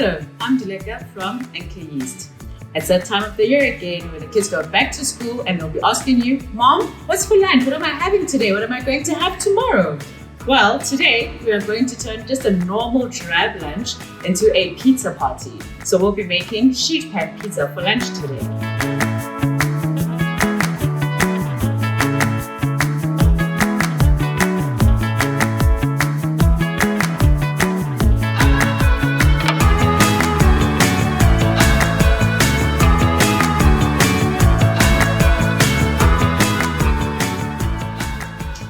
Hello, I'm Ndileka from Anchor Yeast. It's that time of the year again where the kids go back to school and they'll be asking you, Mom, what's for lunch? What am I having today? What am I going to have tomorrow? Well, today we are going to turn just a normal drab lunch into a pizza party. So we'll be making sheet pan pizza for lunch today.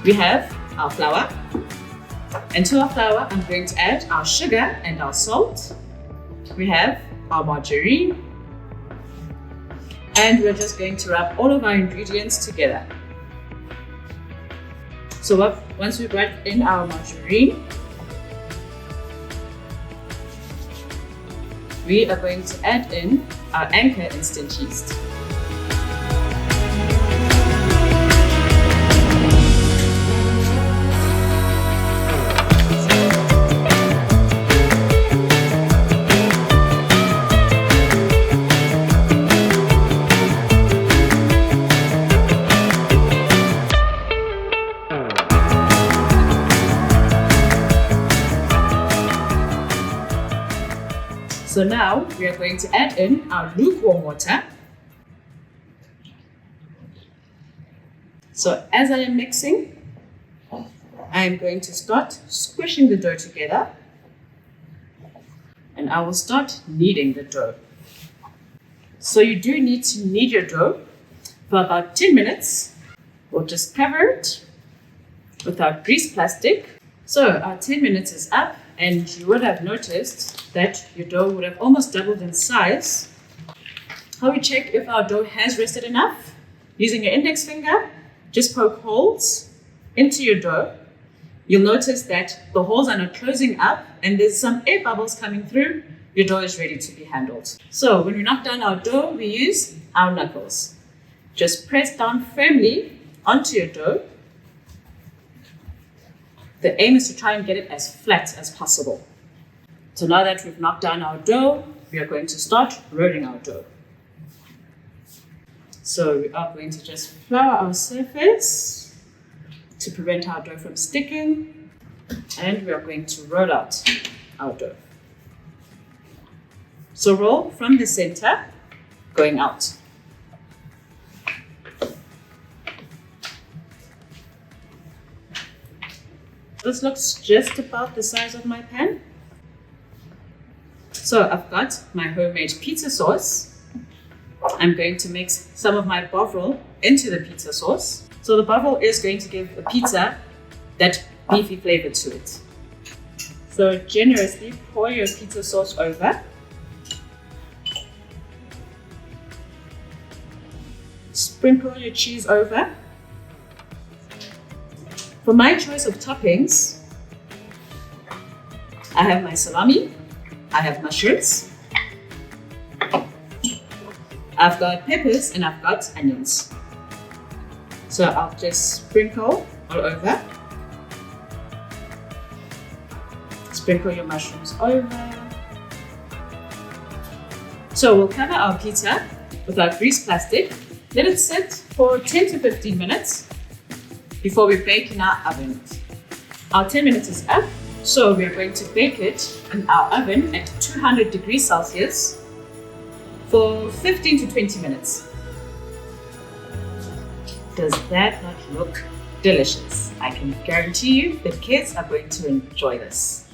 We have our flour, and to our flour I'm going to add our sugar and our salt. We have our margarine, and we're just going to rub all of our ingredients together. So once we've rubbed in our margarine, we are going to add in our Anchor Instant Yeast. So now we are going to add in our lukewarm water. So as I am mixing, I am going to start squishing the dough together, and I will start kneading the dough. So you do need to knead your dough for about 10 minutes. We'll just cover it with our grease plastic. So our 10 minutes is up, and you would have noticed that your dough would have almost doubled in size. How we check if our dough has rested enough? Using your index finger, just poke holes into your dough. You'll notice that the holes are not closing up and there's some air bubbles coming through. Your dough is ready to be handled. So when we knock down our dough, we use our knuckles. Just press down firmly onto your dough. The aim is to try and get it as flat as possible. So now that we've knocked down our dough, we are going to start rolling our dough. So we are going to just flour our surface to prevent our dough from sticking, and we are going to roll out our dough. So roll from the center, going out. This looks just about the size of my pan. So I've got my homemade pizza sauce. I'm going to mix some of my Bovril into the pizza sauce. So the Bovril is going to give the pizza that beefy flavor to it. So generously pour your pizza sauce over. Sprinkle your cheese over. For my choice of toppings, I have my salami, I have mushrooms, I've got peppers, and I've got onions. So I'll just sprinkle all over. Sprinkle your mushrooms over. So we'll cover our pizza with our grease plastic. Let it sit for 10 to 15 minutes before we bake in our oven. Our 10 minutes is up, so we are going to bake it in our oven at 200 degrees Celsius for 15 to 20 minutes. Does that not look delicious? I can guarantee you the kids are going to enjoy this.